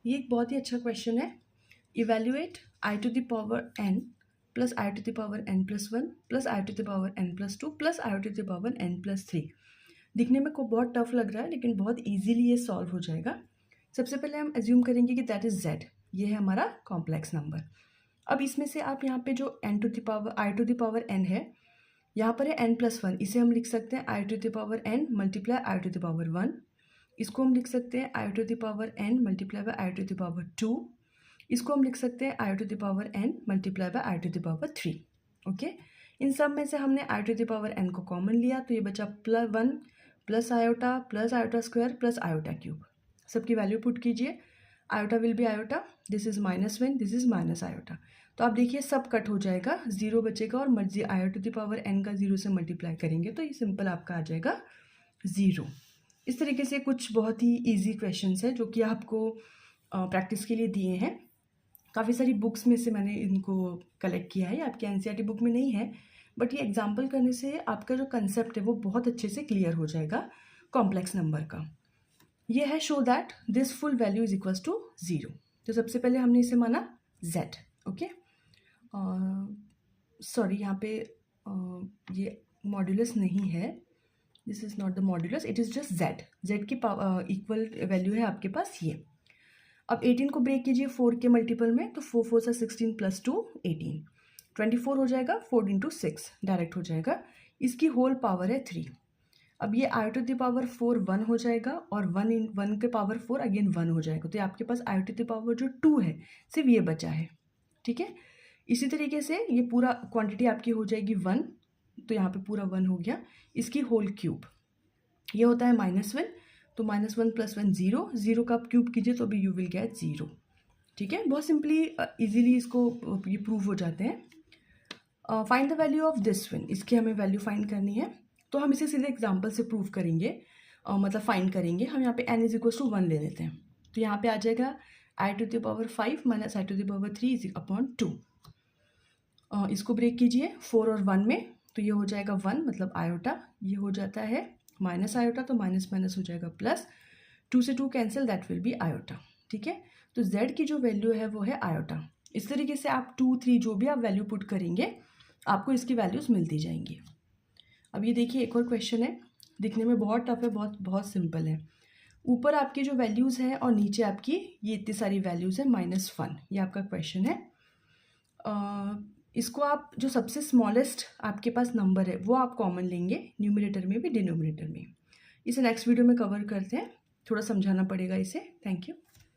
ये एक बहुत ही अच्छा क्वेश्चन है। Evaluate i to the power n plus i to the power n plus 1 plus i to the power n plus 2 plus i to the power n plus 3। दिखने में को बहुत tough लग रहा है लेकिन बहुत इजीली ये सॉल्व हो जाएगा। सबसे पहले हम एज्यूम करेंगे कि दैट इज z, ये है हमारा कॉम्प्लेक्स नंबर। अब इसमें से आप यहाँ पे जो n to the power i to the power n है, यहाँ पर है n प्लस 1, इसे हम लिख सकते हैं i to the power n multiply i to the power 1। इसको हम लिख सकते हैं i to the power n multiply by i to the power 2। इसको हम लिख सकते हैं i to the power n multiply by i to the power 3। Okay, इन सब में से हमने i to the power n को कॉमन लिया तो ये बचा plus 1 plus iota square plus iota cube. सबकी वैल्यू पुट कीजिए। Iota will be iota, this is -1, this is minus iota. तो आप देखिए सब कट हो जाएगा, 0 बचेगा और मर्जी आई टू द पावर n का 0 से मल्टीप्लाई करेंगे तो ये सिंपल आपका आ जाएगा 0। इस तरीके से कुछ बहुत ही इजी क्वेश्चंस हैं जो कि आपको प्रैक्टिस के लिए दिए हैं। काफ़ी सारी बुक्स में से मैंने इनको कलेक्ट किया है, आपके एनसीईआरटी बुक में नहीं है, बट ये एग्जाम्पल करने से आपका जो कंसेप्ट है वो बहुत अच्छे से क्लियर हो जाएगा कॉम्प्लेक्स नंबर का। ये है show that this full value is equals to 0। तो सबसे पहले हमने इसे माना z। ओके, सॉरी यहाँ पे ये मॉड्यूलस नहीं है, this is not the modulus, it is just z की इक्वल वैल्यू है आपके पास ये। अब 18 को ब्रेक कीजिए 4 के मल्टीपल में, तो 4 4 से 16 प्लस 2 18, 24 हो जाएगा। 4 इंटू 6 डायरेक्ट हो जाएगा। इसकी होल पावर है 3। अब ये आई टू द पावर 4 1 हो जाएगा और 1 के पावर 4 अगेन 1 हो जाएगा। तो ये आपके पास आई टू द पावर जो 2 है सिर्फ ये बचा है। ठीक है, इसी तरीके से ये पूरा क्वांटिटी आपकी हो जाएगी 1, तो यहाँ पे पूरा 1 हो गया। इसकी होल क्यूब ये होता है -1, तो -1 + 1 0, 0 का आप क्यूब कीजिए तो भी यू विल गेट 0। ठीक है, बहुत सिंपली इजीली इसको ये प्रूव हो जाते हैं। Find the value of this one, इसकी हमें वैल्यू फाइंड करनी है। तो हम इसे सीधे एग्जाम्पल से प्रूव करेंगे, मतलब फाइंड करेंगे। हम यहाँ पे n = 1 ले लेते हैं, तो यहाँ पे आ जाएगा i to the power 5 minus i to the power 3 = 2। इसको ब्रेक कीजिए 4 और 1 में, तो ये हो जाएगा 1 मतलब आयोटा, ये हो जाता है माइनस आयोटा, तो माइनस माइनस हो जाएगा प्लस, 2 से 2 cancel, that will be iota. ठीक है, तो z की जो वैल्यू है वो है आयोटा। इस तरीके से आप 2 3 जो भी आप वैल्यू पुट करेंगे आपको इसकी वैल्यूज़ मिलती जाएंगी। अब ये देखिए एक और क्वेश्चन है, दिखने में बहुत टफ है, बहुत बहुत सिंपल है। ऊपर आपकी जो वैल्यूज़ हैं और नीचे आपकी ये इतनी सारी वैल्यूज़ है -1, ये आपका क्वेश्चन है। इसको आप जो सबसे स्मॉलेस्ट आपके पास नंबर है वो आप कॉमन लेंगे, न्यूमरेटर में भी डिनोमिनेटर में। इसे नेक्स्ट वीडियो में कवर करते हैं, थोड़ा समझाना पड़ेगा इसे। Thank you.